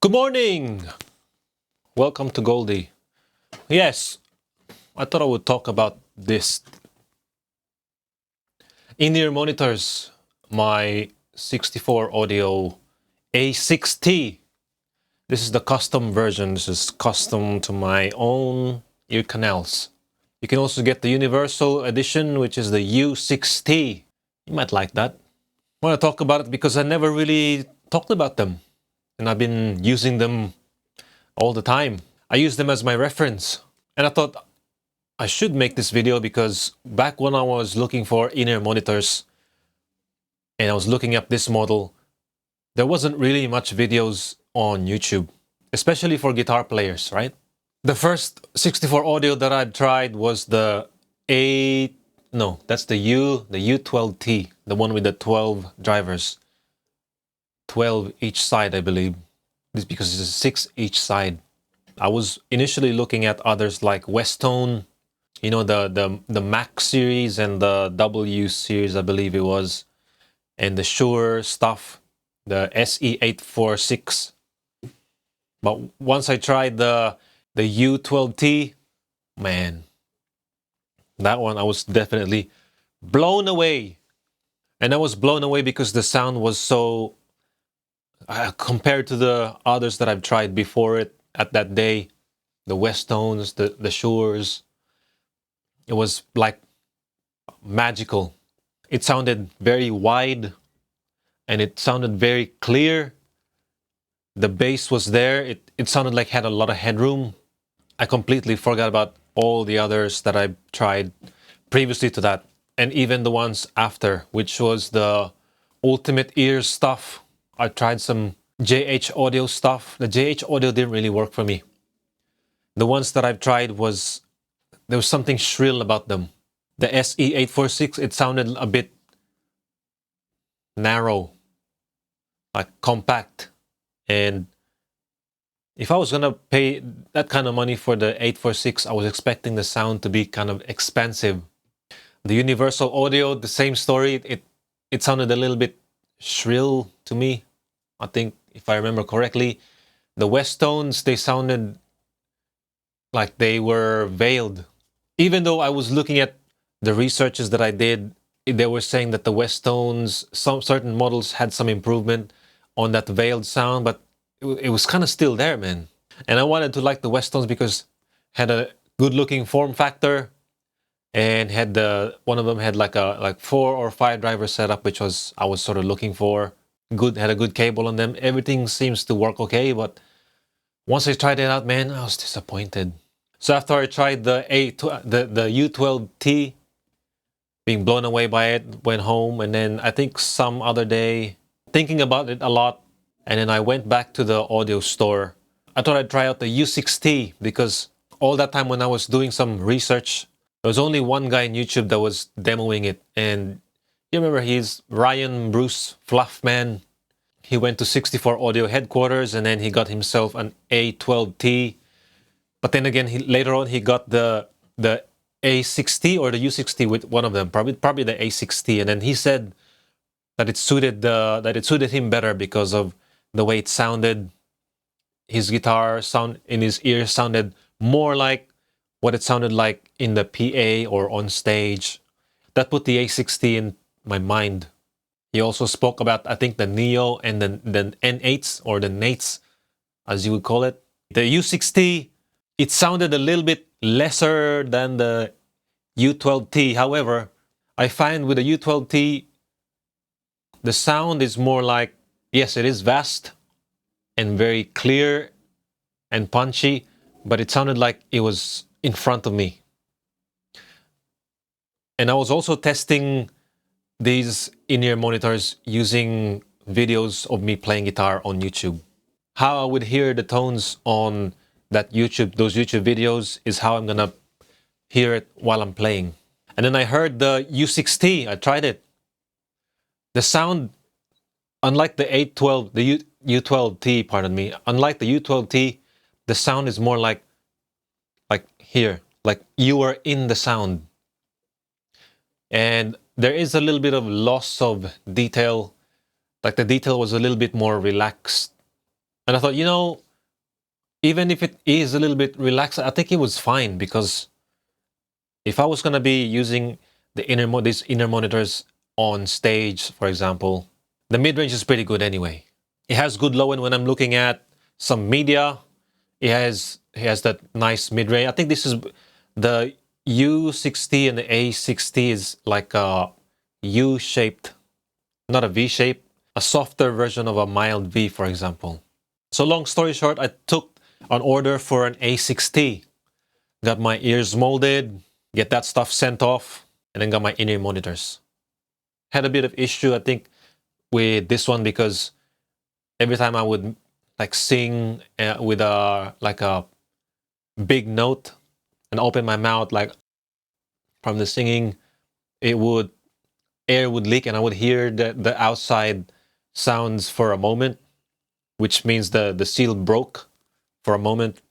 Good morning! Welcome to Goldie. Yes, I thought I would talk about this. In-ear monitors, my 64 audio A6T. This is the custom version. This is custom to my own ear canals. You can also get the universal edition, which is the U6T. You might like that. I want to talk about it because I never really talked about them. And I've been using them all the time. I use them as my reference. And I thought I should make this video because back when I was looking for in-ear monitors and I was looking up this model, there wasn't really much videos on YouTube, especially for guitar players, right? The first 64 audio that I'd tried was the U12T, the one with the 12 drivers. 12 each side, I believe. This is because it's 6 each side. I was initially looking at others like Westone, you know, the Mac series and the W series, I believe it was, and the Shure stuff, the SE846. But once I tried the U12T, man, that one I was definitely blown away. And I was blown away because the sound was so compared to the others that I've tried before it at that day, the Westones, the Shures, it was like magical. It sounded very wide and it sounded very clear. The bass was there. It sounded like it had a lot of headroom. I completely forgot about all the others that I tried previously to that, and even the ones after, which was the Ultimate Ears stuff. I tried some JH Audio stuff. The JH Audio didn't really work for me. The ones that I've tried there was something shrill about them. The SE846, it sounded a bit narrow, like compact. And if I was gonna pay that kind of money for the 846, I was expecting the sound to be kind of expensive. The Universal Audio, the same story. It sounded a little bit shrill to me. I think, if I remember correctly, the Westones, they sounded like they were veiled. Even though I was looking at the researches that I did, they were saying that the Westones, some certain models had some improvement on that veiled sound, but it was kind of still there, man. And I wanted to like the Westones because it had a good-looking form factor, and had one of them had like 4 or 5 driver setup, which I was sort of looking for. Had a good cable on them. Everything seems to work okay, but once I tried it out, man, I was disappointed. So after I tried the U12T, being blown away by it, went home, and then I think some other day, thinking about it a lot, and then I went back to the audio store. I thought I'd try out the U6T because all that time when I was doing some research, there was only one guy on YouTube that was demoing it, and you remember he's Ryan Bruce Fluffman. He went to 64 Audio headquarters and then he got himself an A12T. But then again, later on he got the A6T or the U6T with one of them, probably the A6T. And then he said that it suited him better because of the way it sounded. His guitar sound in his ears sounded more like what it sounded like in the PA or on stage. That put the A6T in my mind. He also spoke about, I think, the Neo and the N8s, or the Nates, as you would call it. The U6T, it sounded a little bit lesser than the U12T. However, I find with the U12T, the sound is more like, yes, it is vast and very clear and punchy, but it sounded like it was in front of me. And I was also testing these in-ear monitors using videos of me playing guitar on YouTube. How I would hear the tones on those YouTube videos is how I'm gonna hear it while I'm playing. And then I heard the U6T, I tried it. The sound, unlike the U12T, pardon me, unlike the U12T, the sound is more like here, like you are in the sound. And there is a little bit of loss of detail, like the detail was a little bit more relaxed And I thought, even if it is a little bit relaxed, I think it was fine, because if I was gonna be using these inner monitors on stage, for example, the mid-range is pretty good anyway. It has good low end when I'm looking at some media. It has that nice mid-range. I think this is the U6T, and the A6T is like a U-shaped, not a V-shape, a softer version of a mild V, for example. So long story short, I took an order for an A6T, got my ears molded, get that stuff sent off, and then got my in-ear monitors. Had a bit of issue, I think, with this one, because every time I would like sing with a big note and open my mouth, like from the singing, air would leak, and I would hear the outside sounds for a moment, which means the seal broke for a moment,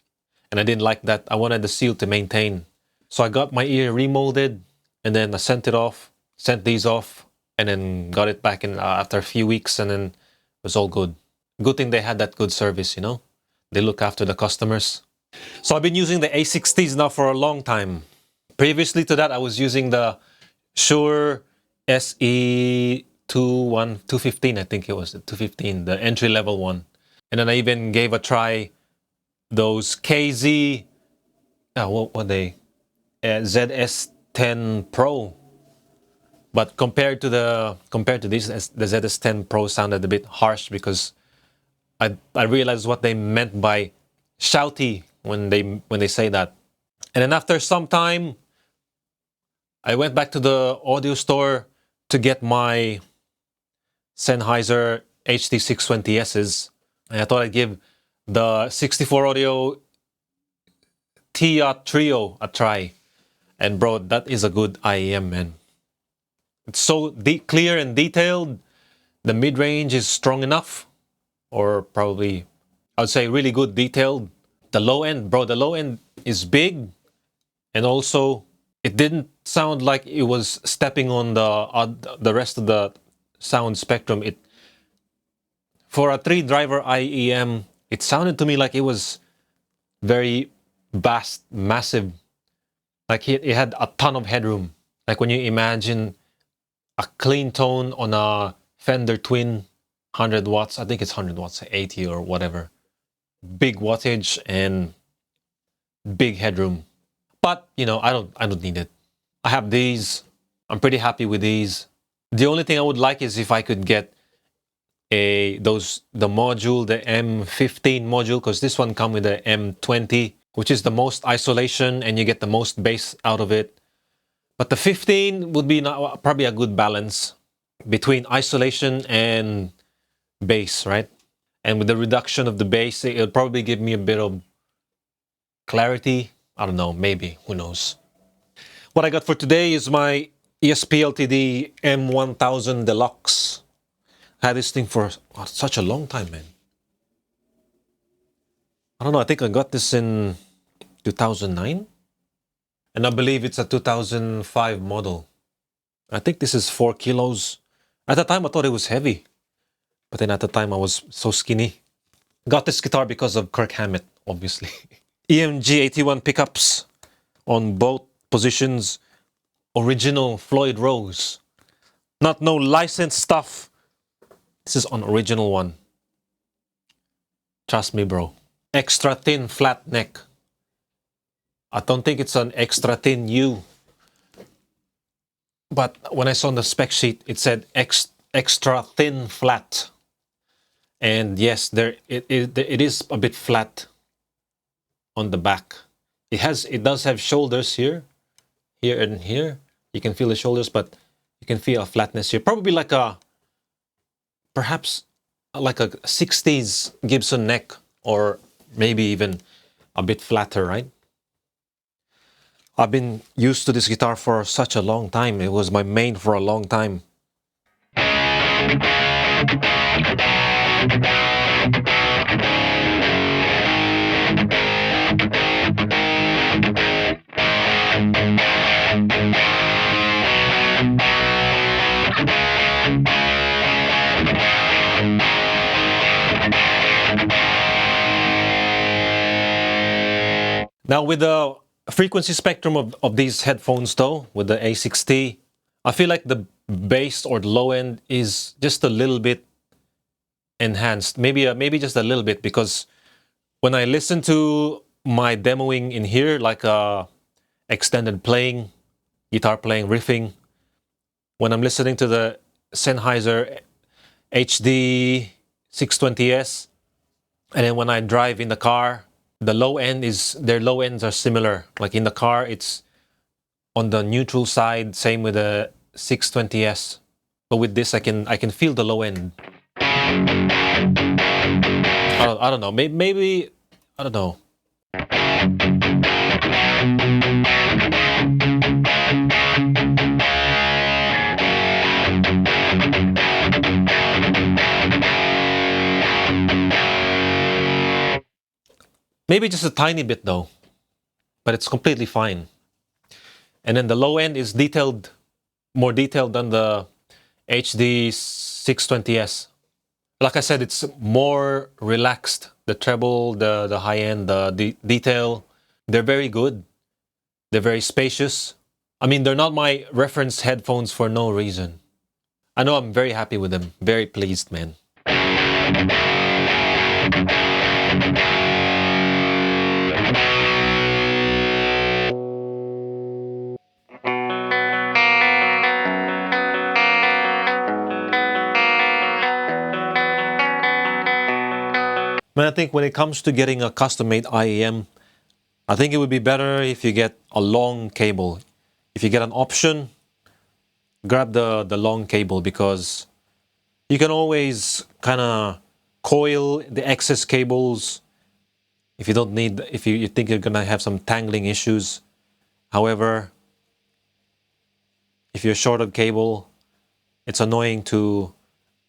and I didn't like that. I wanted the seal to maintain. So I got my ear remolded, and then I sent these off, and then got it back in after a few weeks, and then it was all good. Good thing they had that good service, They look after the customers. So I've been using the A6Ts now for a long time. Previously to that, I was using the Shure SE215, I think it was the 215, the entry level one. And then I even gave a try those KZ, what were they? ZS10 Pro. But compared to this, the ZS10 Pro sounded a bit harsh, because I realized what they meant by shouty when they say that. And then after some time, I went back to the audio store to get my Sennheiser HT620Ss, and I thought I'd give the 64 Audio Tia Trio a try. And bro, that is a good IEM, man. It's so clear and detailed. The mid-range is strong enough, or probably, I'd say really good detailed. The low end, bro, the low end is big, and also it didn't sound like it was stepping on the rest of the sound spectrum. For a 3-driver IEM, it sounded to me like it was very vast, massive. Like it had a ton of headroom. Like when you imagine a clean tone on a Fender Twin, 100 watts, I think it's 100 watts, 80 or whatever. Big wattage and big headroom. But, I don't need it. I have these. I'm pretty happy with these. The only thing I would like is if I could get the module, the M15 module, because this one comes with the M20, which is the most isolation, and you get the most bass out of it. But the 15 would be probably a good balance between isolation and bass, right? And with the reduction of the bass, it'll probably give me a bit of clarity. I don't know, maybe, who knows. What I got for today is my ESP LTD M1000 Deluxe. I had this thing for such a long time, man. I don't know, I think I got this in 2009. And I believe it's a 2005 model. I think this is 4 kilos. At the time, I thought it was heavy. But then at the time, I was so skinny. Got this guitar because of Kirk Hammett, obviously. EMG 81 pickups on both positions. Original Floyd Rose. Not no licensed stuff. This is an original one. Trust me, bro. Extra thin flat neck. I don't think it's an extra thin U. But when I saw on the spec sheet, it said extra thin flat. And yes, it is a bit flat on the back. It does have shoulders here and here. You can feel the shoulders, but you can feel a flatness here. Probably perhaps like a 60s Gibson neck, or maybe even a bit flatter, right? I've been used to this guitar for such a long time. It was my main for a long time. Now with the frequency spectrum of these headphones though, with the A6T, I feel like the bass or the low end is just a little bit enhanced. Maybe just a little bit, because when I listen to my demoing in here, like extended playing, guitar playing, riffing, when I'm listening to the Sennheiser HD 620S, and then when I drive in the car, their low ends are similar. Like in the car, it's on the neutral side, same with the 620S. But with this, I can feel the low end. I don't know. Maybe I don't know. Maybe just a tiny bit though, but it's completely fine. And then the low end is more detailed than the HD 620S. Like I said, it's more relaxed. The treble, the high end, the detail, they're very good. They're very spacious. I mean, they're not my reference headphones for no reason. I know I'm very happy with them. Very pleased, man. Man, I think when it comes to getting a custom-made IEM, I think it would be better if you get a long cable. If you get an option, grab the long cable, because you can always kind of coil the excess cables if you don't need, if you think you're gonna have some tangling issues. However, if you're short of cable, it's annoying to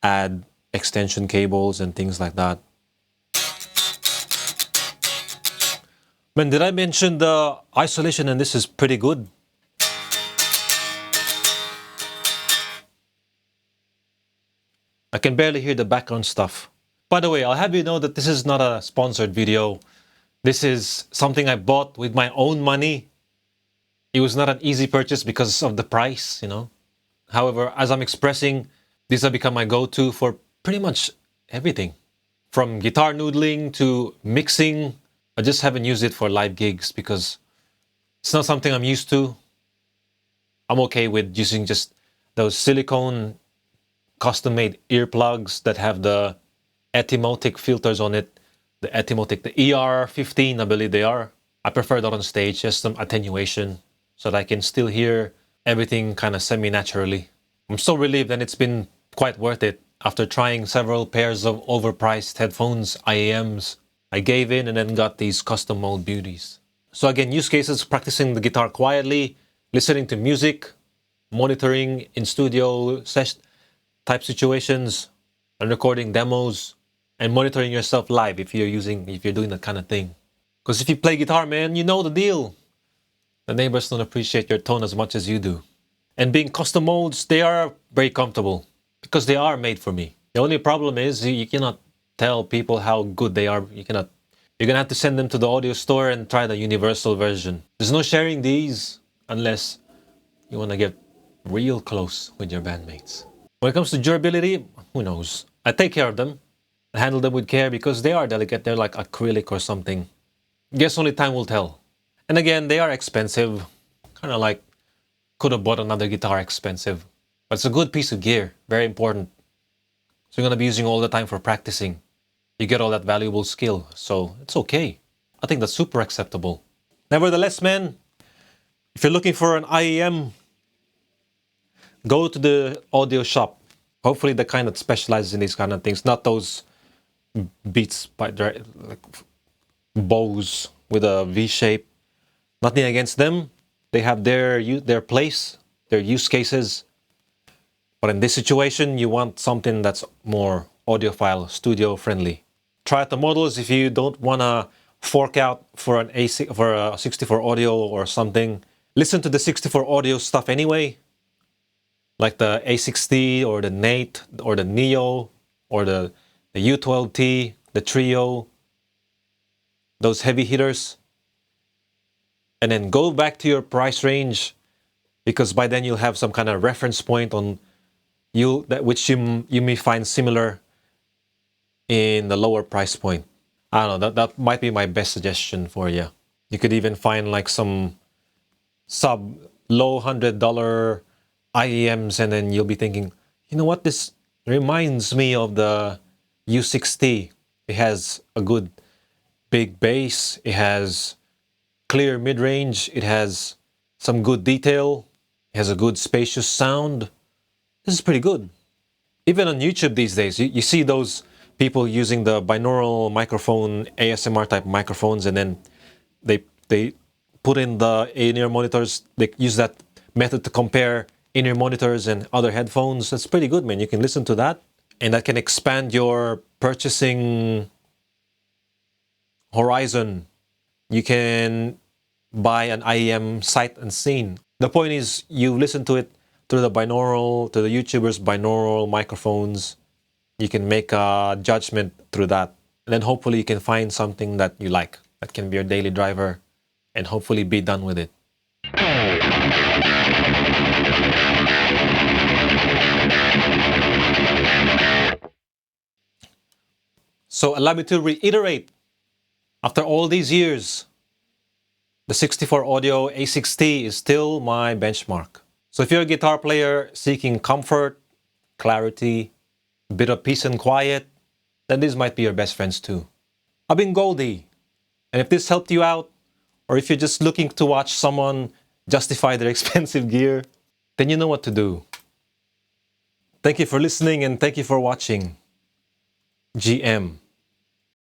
add extension cables and things like that. Man, did I mention the isolation? And this is pretty good. I can barely hear the background stuff. By the way, I'll have you know that this is not a sponsored video. This is something I bought with my own money. It was not an easy purchase because of the price, you know. However, as I'm expressing, these have become my go-to for pretty much everything. From guitar noodling to mixing. I just haven't used it for live gigs because it's not something I'm used to. I'm okay with using just those silicone custom-made earplugs that have the Etymotic filters on it. The Etymotic, the ER15, I believe they are. I prefer that on stage, just some attenuation so that I can still hear everything kind of semi-naturally. I'm so relieved, and it's been quite worth it. After trying several pairs of overpriced headphones, IEMs, I gave in and then got these custom mold beauties. So again, use cases: practicing the guitar quietly, listening to music, monitoring in studio type situations, and recording demos, and monitoring yourself live if you're doing that kind of thing. Because if you play guitar, man, you know the deal. The neighbors don't appreciate your tone as much as you do. And being custom molds, they are very comfortable because they are made for me. The only problem is you cannot tell people how good they are. You're gonna have to send them to the audio store and try the universal version. There's no sharing these unless you want to get real close with your bandmates. When it comes to durability, who knows? I take care of them. I handle them with care because they are delicate. They're like acrylic or something. Guess only time will tell. And again, they are expensive. Kind of like could have bought another guitar expensive. But it's a good piece of gear. Very important. So you're going to be using all the time for practicing. You get all that valuable skill. So it's okay. I think that's super acceptable. Nevertheless, man, if you're looking for an IEM, go to the audio shop. Hopefully the kind that specializes in these kind of things. Not those Beats by like bows with a V shape. Nothing against them. They have their place, their use cases. But in this situation, you want something that's more audiophile, studio friendly. Try out the models if you don't want to fork out for a 64 audio or something. Listen to the 64 audio stuff anyway, like the A6T or the Nate or the Neo or the U12T, the Trio, those heavy hitters. and then go back to your price range, because by then you'll have some kind of reference point on which you may find similar in the lower price point. I don't know, that might be my best suggestion for you. You could even find like some sub low $100 IEMs, and then you'll be thinking, you know what, this reminds me of the A6T. It has a good big bass, it has clear mid-range, it has some good detail, it has a good spacious sound. This is pretty good. Even on YouTube these days, you see those people using the binaural microphone, ASMR type microphones, and then they put in the in-ear monitors. They use that method to compare in-ear monitors and other headphones. That's pretty good, man. You can listen to that, and that can expand your purchasing horizon. You can buy an IEM sight unseen. The point is, you listen to it through the binaural, to the YouTubers' binaural microphones. You can make a judgment through that. And then hopefully you can find something that you like, that can be your daily driver, and hopefully be done with it. So allow me to reiterate, after all these years, the 64 Audio A6T is still my benchmark. So if you're a guitar player seeking comfort, clarity, a bit of peace and quiet, then these might be your best friends too. I've been Goldie, and if this helped you out, or if you're just looking to watch someone justify their expensive gear, then you know what to do. Thank you for listening, and thank you for watching. GM.